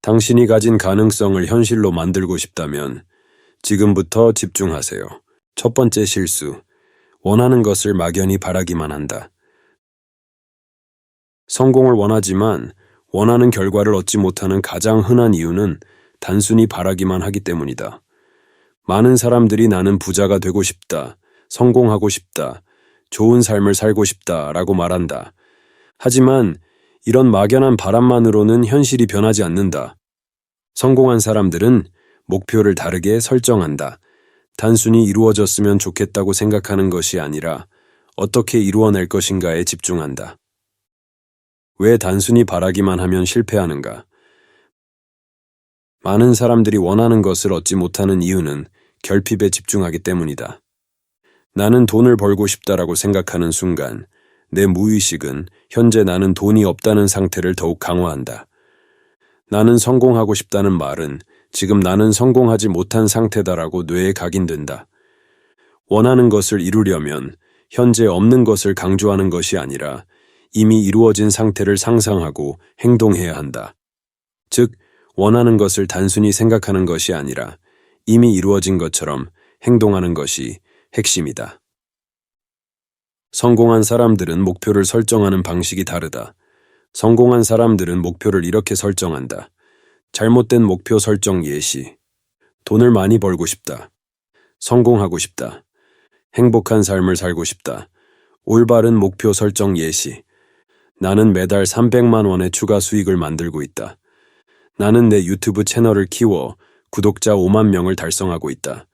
당신이 가진 가능성을 현실로 만들고 싶다면 지금부터 집중하세요. 첫 번째 실수. 원하는 것을 막연히 바라기만 한다. 성공을 원하지만 원하는 결과를 얻지 못하는 가장 흔한 이유는 단순히 바라기만 하기 때문이다. 많은 사람들이 나는 부자가 되고 싶다, 성공하고 싶다, 좋은 삶을 살고 싶다 라고 말한다. 하지만 이런 막연한 바람만으로는 현실이 변하지 않는다. 성공한 사람들은 목표를 다르게 설정한다. 단순히 이루어졌으면 좋겠다고 생각하는 것이 아니라 어떻게 이루어낼 것인가에 집중한다. 왜 단순히 바라기만 하면 실패하는가? 많은 사람들이 원하는 것을 얻지 못하는 이유는 결핍에 집중하기 때문이다. 나는 돈을 벌고 싶다라고 생각하는 순간 내 무의식은 현재 나는 돈이 없다는 상태를 더욱 강화한다. 나는 성공하고 싶다는 말은 지금 나는 성공하지 못한 상태다라고 뇌에 각인된다. 원하는 것을 이루려면 현재 없는 것을 강조하는 것이 아니라 이미 이루어진 상태를 상상하고 행동해야 한다. 즉, 원하는 것을 단순히 생각하는 것이 아니라 이미 이루어진 것처럼 행동하는 것이 핵심이다. 성공한 사람들은 목표를 설정하는 방식이 다르다. 성공한 사람들은 목표를 이렇게 설정한다. 잘못된 목표 설정 예시. 돈을 많이 벌고 싶다. 성공하고 싶다. 행복한 삶을 살고 싶다. 올바른 목표 설정 예시. 나는 매달 300만 원의 추가 수익을 만들고 있다. 나는 내 유튜브 채널을 키워 구독자 5만 명을 달성하고 있다.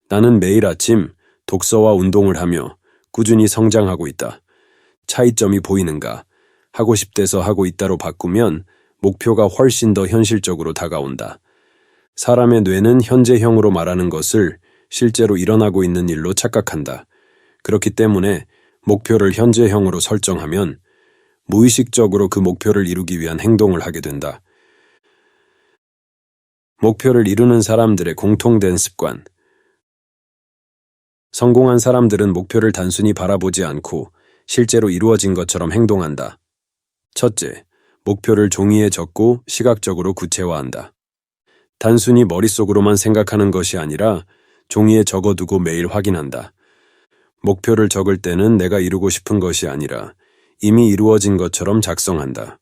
나는 매일 아침 독서와 운동을 하며 꾸준히 성장하고 있다. 차이점이 보이는가? 하고 싶대서 하고 있다로 바꾸면 목표가 훨씬 더 현실적으로 다가온다. 사람의 뇌는 현재형으로 말하는 것을 실제로 일어나고 있는 일로 착각한다. 그렇기 때문에 목표를 현재형으로 설정하면 무의식적으로 그 목표를 이루기 위한 행동을 하게 된다. 목표를 이루는 사람들의 공통된 습관. 성공한 사람들은 목표를 단순히 바라보지 않고 실제로 이루어진 것처럼 행동한다. 첫째, 목표를 종이에 적고 시각적으로 구체화한다. 단순히 머릿속으로만 생각하는 것이 아니라 종이에 적어두고 매일 확인한다. 목표를 적을 때는 내가 이루고 싶은 것이 아니라 이미 이루어진 것처럼 작성한다.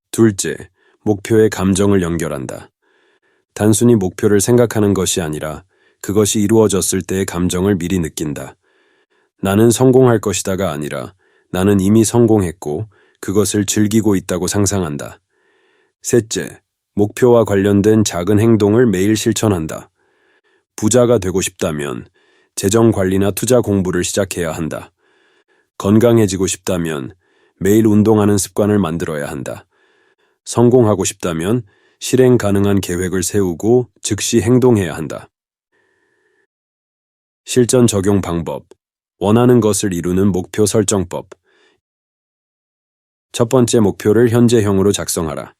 둘째, 목표에 감정을 연결한다. 단순히 목표를 생각하는 것이 아니라 그것이 이루어졌을 때의 감정을 미리 느낀다. 나는 성공할 것이다가 아니라 나는 이미 성공했고 그것을 즐기고 있다고 상상한다. 셋째, 목표와 관련된 작은 행동을 매일 실천한다. 부자가 되고 싶다면 재정 관리나 투자 공부를 시작해야 한다. 건강해지고 싶다면 매일 운동하는 습관을 만들어야 한다. 성공하고 싶다면 실행 가능한 계획을 세우고 즉시 행동해야 한다. 실전 적용 방법. 원하는 것을 이루는 목표 설정법. 첫 번째 목표를 현재형으로 작성하라.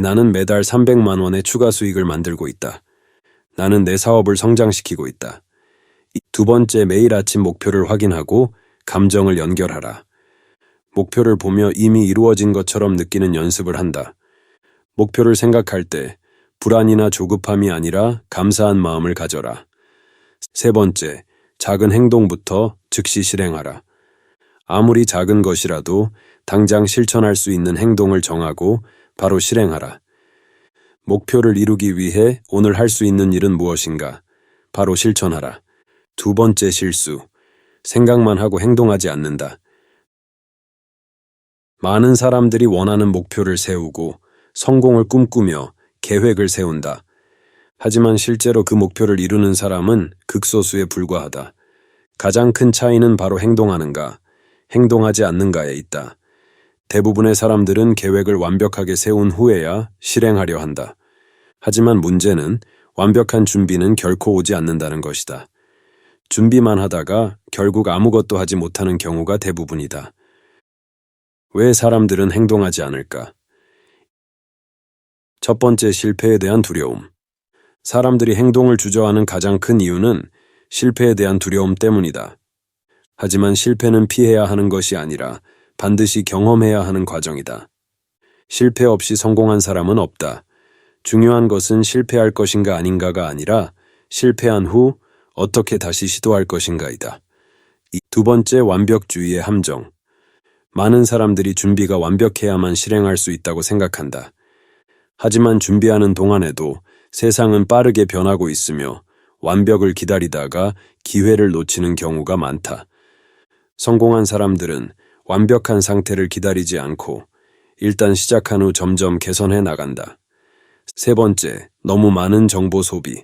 나는 매달 300만 원의 추가 수익을 만들고 있다. 나는 내 사업을 성장시키고 있다. 두 번째, 매일 아침 목표를 확인하고 감정을 연결하라. 목표를 보며 이미 이루어진 것처럼 느끼는 연습을 한다. 목표를 생각할 때 불안이나 조급함이 아니라 감사한 마음을 가져라. 세 번째, 작은 행동부터 즉시 실행하라. 아무리 작은 것이라도 당장 실천할 수 있는 행동을 정하고 바로 실행하라. 목표를 이루기 위해 오늘 할 수 있는 일은 무엇인가? 바로 실천하라. 두 번째 실수. 생각만 하고 행동하지 않는다. 많은 사람들이 원하는 목표를 세우고 성공을 꿈꾸며 계획을 세운다. 하지만 실제로 그 목표를 이루는 사람은 극소수에 불과하다. 가장 큰 차이는 바로 행동하는가, 행동하지 않는가에 있다. 대부분의 사람들은 계획을 완벽하게 세운 후에야 실행하려 한다. 하지만 문제는 완벽한 준비는 결코 오지 않는다는 것이다. 준비만 하다가 결국 아무것도 하지 못하는 경우가 대부분이다. 왜 사람들은 행동하지 않을까? 첫 번째, 실패에 대한 두려움. 사람들이 행동을 주저하는 가장 큰 이유는 실패에 대한 두려움 때문이다. 하지만 실패는 피해야 하는 것이 아니라 반드시 경험해야 하는 과정이다. 실패 없이 성공한 사람은 없다. 중요한 것은 실패할 것인가 아닌가가 아니라 실패한 후 어떻게 다시 시도할 것인가이다. 두 번째, 완벽주의의 함정. 많은 사람들이 준비가 완벽해야만 실행할 수 있다고 생각한다. 하지만 준비하는 동안에도 세상은 빠르게 변하고 있으며 완벽을 기다리다가 기회를 놓치는 경우가 많다. 성공한 사람들은 완벽한 상태를 기다리지 않고 일단 시작한 후 점점 개선해 나간다. 세 번째, 너무 많은 정보 소비.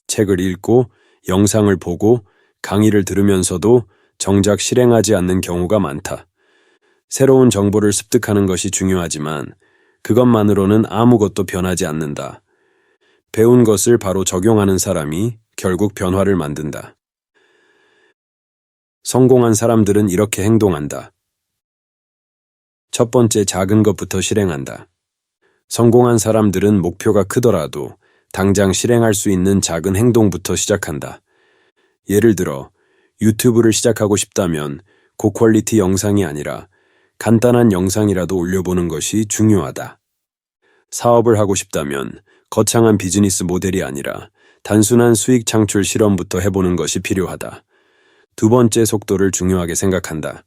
책을 읽고 영상을 보고 강의를 들으면서도 정작 실행하지 않는 경우가 많다. 새로운 정보를 습득하는 것이 중요하지만 그것만으로는 아무것도 변하지 않는다. 배운 것을 바로 적용하는 사람이 결국 변화를 만든다. 성공한 사람들은 이렇게 행동한다. 첫 번째, 작은 것부터 실행한다. 성공한 사람들은 목표가 크더라도 당장 실행할 수 있는 작은 행동부터 시작한다. 예를 들어, 유튜브를 시작하고 싶다면 고퀄리티 영상이 아니라 간단한 영상이라도 올려보는 것이 중요하다. 사업을 하고 싶다면 거창한 비즈니스 모델이 아니라 단순한 수익 창출 실험부터 해보는 것이 필요하다. 두 번째, 속도를 중요하게 생각한다.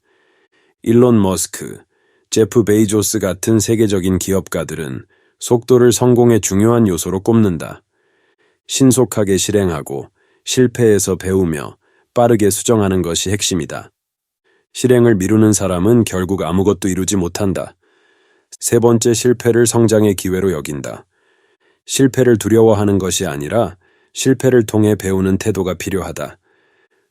일론 머스크, 제프 베이조스 같은 세계적인 기업가들은 속도를 성공의 중요한 요소로 꼽는다. 신속하게 실행하고 실패에서 배우며 빠르게 수정하는 것이 핵심이다. 실행을 미루는 사람은 결국 아무것도 이루지 못한다. 세 번째, 실패를 성장의 기회로 여긴다. 실패를 두려워하는 것이 아니라 실패를 통해 배우는 태도가 필요하다.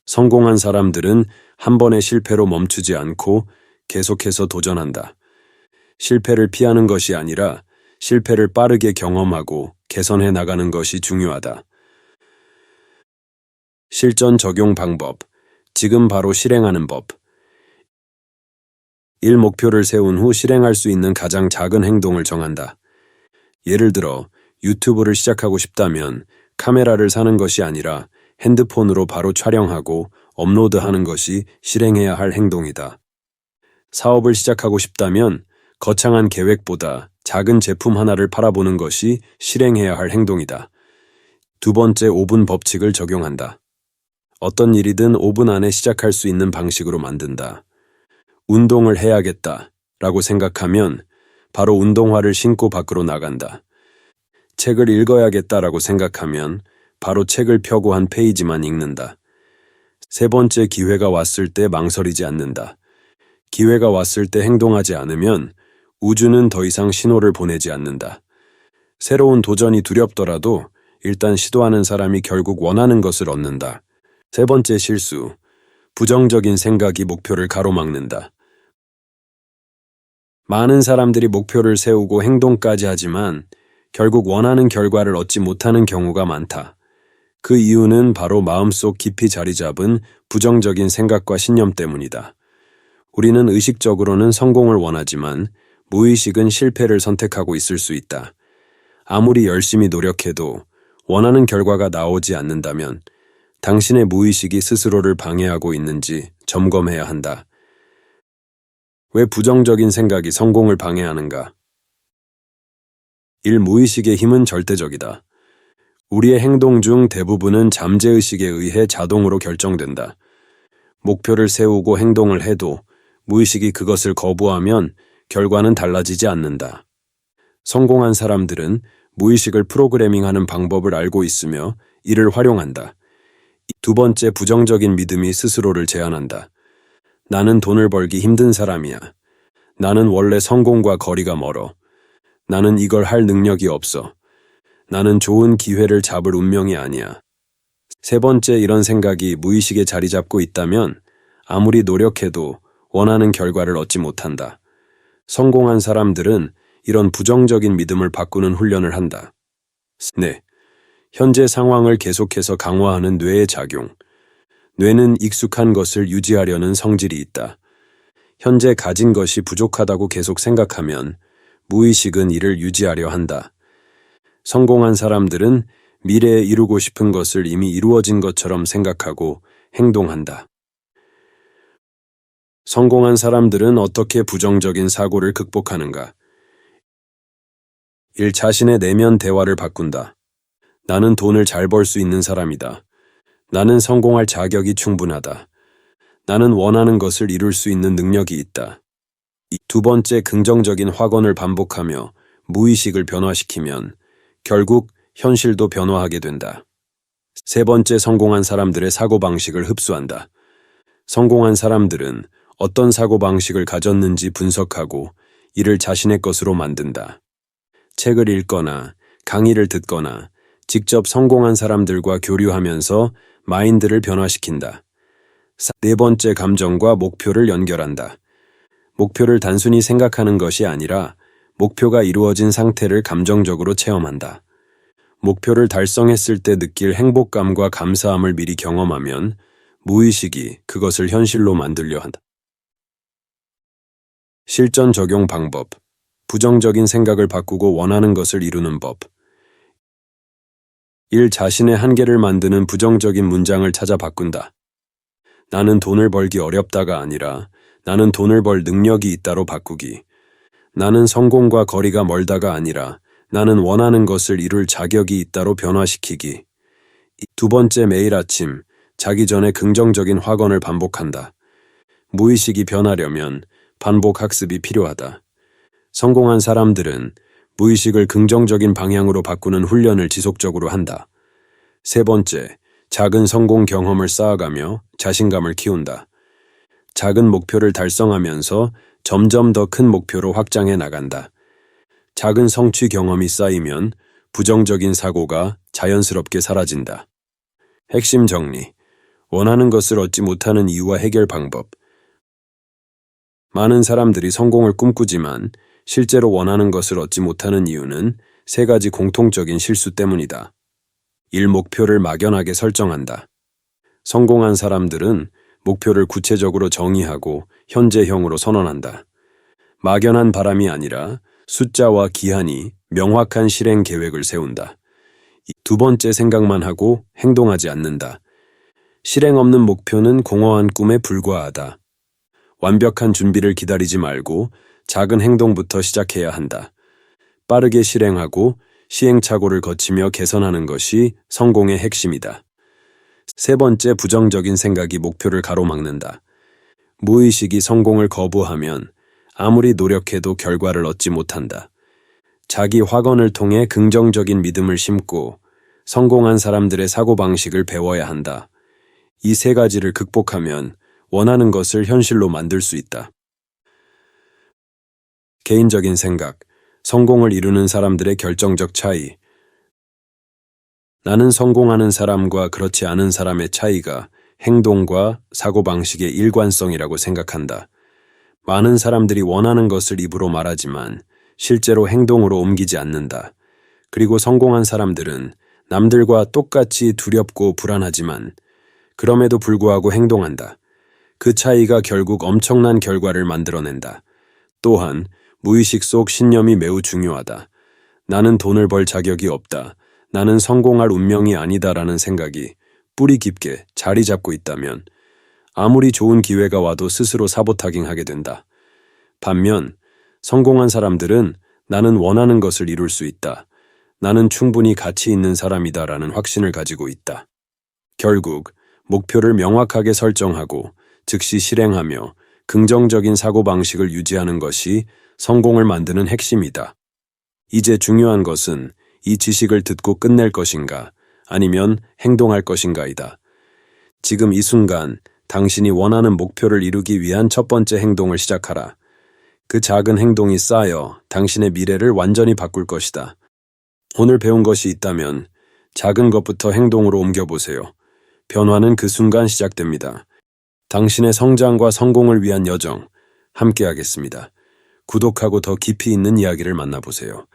성공한 사람들은 한 번의 실패로 멈추지 않고 계속해서 도전한다. 실패를 피하는 것이 아니라 실패를 빠르게 경험하고 개선해 나가는 것이 중요하다. 실전 적용 방법. 지금 바로 실행하는 법. 1. 목표를 세운 후 실행할 수 있는 가장 작은 행동을 정한다. 예를 들어, 유튜브를 시작하고 싶다면 카메라를 사는 것이 아니라 핸드폰으로 바로 촬영하고 업로드하는 것이 실행해야 할 행동이다. 사업을 시작하고 싶다면 거창한 계획보다 작은 제품 하나를 팔아보는 것이 실행해야 할 행동이다. 두 번째, 5분 법칙을 적용한다. 어떤 일이든 5분 안에 시작할 수 있는 방식으로 만든다. 운동을 해야겠다 라고 생각하면 바로 운동화를 신고 밖으로 나간다. 책을 읽어야겠다라고 생각하면 바로 책을 펴고 한 페이지만 읽는다. 세 번째, 기회가 왔을 때 망설이지 않는다. 기회가 왔을 때 행동하지 않으면 우주는 더 이상 신호를 보내지 않는다. 새로운 도전이 두렵더라도 일단 시도하는 사람이 결국 원하는 것을 얻는다. 세 번째 실수, 부정적인 생각이 목표를 가로막는다. 많은 사람들이 목표를 세우고 행동까지 하지만 결국 원하는 결과를 얻지 못하는 경우가 많다. 그 이유는 바로 마음속 깊이 자리 잡은 부정적인 생각과 신념 때문이다. 우리는 의식적으로는 성공을 원하지만 무의식은 실패를 선택하고 있을 수 있다. 아무리 열심히 노력해도 원하는 결과가 나오지 않는다면 당신의 무의식이 스스로를 방해하고 있는지 점검해야 한다. 왜 부정적인 생각이 성공을 방해하는가? 1. 무의식의 힘은 절대적이다. 우리의 행동 중 대부분은 잠재의식에 의해 자동으로 결정된다. 목표를 세우고 행동을 해도 무의식이 그것을 거부하면 결과는 달라지지 않는다. 성공한 사람들은 무의식을 프로그래밍하는 방법을 알고 있으며 이를 활용한다. 두 번째, 부정적인 믿음이 스스로를 제한한다. 나는 돈을 벌기 힘든 사람이야. 나는 원래 성공과 거리가 멀어. 나는 이걸 할 능력이 없어. 나는 좋은 기회를 잡을 운명이 아니야. 세 번째, 이런 생각이 무의식에 자리 잡고 있다면 아무리 노력해도 원하는 결과를 얻지 못한다. 성공한 사람들은 이런 부정적인 믿음을 바꾸는 훈련을 한다. 네. 현재 상황을 계속해서 강화하는 뇌의 작용. 뇌는 익숙한 것을 유지하려는 성질이 있다. 현재 가진 것이 부족하다고 계속 생각하면 무의식은 이를 유지하려 한다. 성공한 사람들은 미래에 이루고 싶은 것을 이미 이루어진 것처럼 생각하고 행동한다. 성공한 사람들은 어떻게 부정적인 사고를 극복하는가? 1. 자신의 내면 대화를 바꾼다. 나는 돈을 잘 벌 수 있는 사람이다. 나는 성공할 자격이 충분하다. 나는 원하는 것을 이룰 수 있는 능력이 있다. 2번째, 긍정적인 확언을 반복하며 무의식을 변화시키면 결국 현실도 변화하게 된다. 3번째, 성공한 사람들의 사고방식을 흡수한다. 성공한 사람들은 어떤 사고방식을 가졌는지 분석하고 이를 자신의 것으로 만든다. 책을 읽거나 강의를 듣거나 직접 성공한 사람들과 교류하면서 마인드를 변화시킨다. 4번째, 감정과 목표를 연결한다. 목표를 단순히 생각하는 것이 아니라 목표가 이루어진 상태를 감정적으로 체험한다. 목표를 달성했을 때 느낄 행복감과 감사함을 미리 경험하면 무의식이 그것을 현실로 만들려 한다. 실전 적용 방법. 부정적인 생각을 바꾸고 원하는 것을 이루는 법. 1. 자신의 한계를 만드는 부정적인 문장을 찾아 바꾼다. 나는 돈을 벌기 어렵다가 아니라 나는 돈을 벌 능력이 있다로 바꾸기. 나는 성공과 거리가 멀다가 아니라 나는 원하는 것을 이룰 자격이 있다로 변화시키기. 2번째, 매일 아침 자기 전에 긍정적인 확언을 반복한다. 무의식이 변하려면 반복 학습이 필요하다. 성공한 사람들은 무의식을 긍정적인 방향으로 바꾸는 훈련을 지속적으로 한다. 3번째, 작은 성공 경험을 쌓아가며 자신감을 키운다. 작은 목표를 달성하면서 점점 더 큰 목표로 확장해 나간다. 작은 성취 경험이 쌓이면 부정적인 사고가 자연스럽게 사라진다. 핵심 정리. 원하는 것을 얻지 못하는 이유와 해결 방법. 많은 사람들이 성공을 꿈꾸지만 실제로 원하는 것을 얻지 못하는 이유는 3가지 공통적인 실수 때문이다. 1. 목표를 막연하게 설정한다. 성공한 사람들은 목표를 구체적으로 정의하고 현재형으로 선언한다. 막연한 바람이 아니라 숫자와 기한이 명확한 실행 계획을 세운다. 2번째, 생각만 하고 행동하지 않는다. 실행 없는 목표는 공허한 꿈에 불과하다. 완벽한 준비를 기다리지 말고 작은 행동부터 시작해야 한다. 빠르게 실행하고 시행착오를 거치며 개선하는 것이 성공의 핵심이다. 3번째, 부정적인 생각이 목표를 가로막는다. 무의식이 성공을 거부하면 아무리 노력해도 결과를 얻지 못한다. 자기 확언을 통해 긍정적인 믿음을 심고 성공한 사람들의 사고방식을 배워야 한다. 이 3가지를 극복하면 원하는 것을 현실로 만들 수 있다. 개인적인 생각, 성공을 이루는 사람들의 결정적 차이. 나는 성공하는 사람과 그렇지 않은 사람의 차이가 행동과 사고방식의 일관성이라고 생각한다. 많은 사람들이 원하는 것을 입으로 말하지만 실제로 행동으로 옮기지 않는다. 그리고 성공한 사람들은 남들과 똑같이 두렵고 불안하지만 그럼에도 불구하고 행동한다. 그 차이가 결국 엄청난 결과를 만들어낸다. 또한 무의식 속 신념이 매우 중요하다. 나는 돈을 벌 자격이 없다. 나는 성공할 운명이 아니다라는 생각이 뿌리 깊게 자리 잡고 있다면 아무리 좋은 기회가 와도 스스로 사보타깅하게 된다. 반면 성공한 사람들은 나는 원하는 것을 이룰 수 있다. 나는 충분히 가치 있는 사람이다라는 확신을 가지고 있다. 결국 목표를 명확하게 설정하고 즉시 실행하며 긍정적인 사고방식을 유지하는 것이 성공을 만드는 핵심이다. 이제 중요한 것은 이 지식을 듣고 끝낼 것인가 아니면 행동할 것인가이다. 지금 이 순간 당신이 원하는 목표를 이루기 위한 첫 번째 행동을 시작하라. 그 작은 행동이 쌓여 당신의 미래를 완전히 바꿀 것이다. 오늘 배운 것이 있다면 작은 것부터 행동으로 옮겨보세요. 변화는 그 순간 시작됩니다. 당신의 성장과 성공을 위한 여정 함께하겠습니다. 구독하고 더 깊이 있는 이야기를 만나보세요.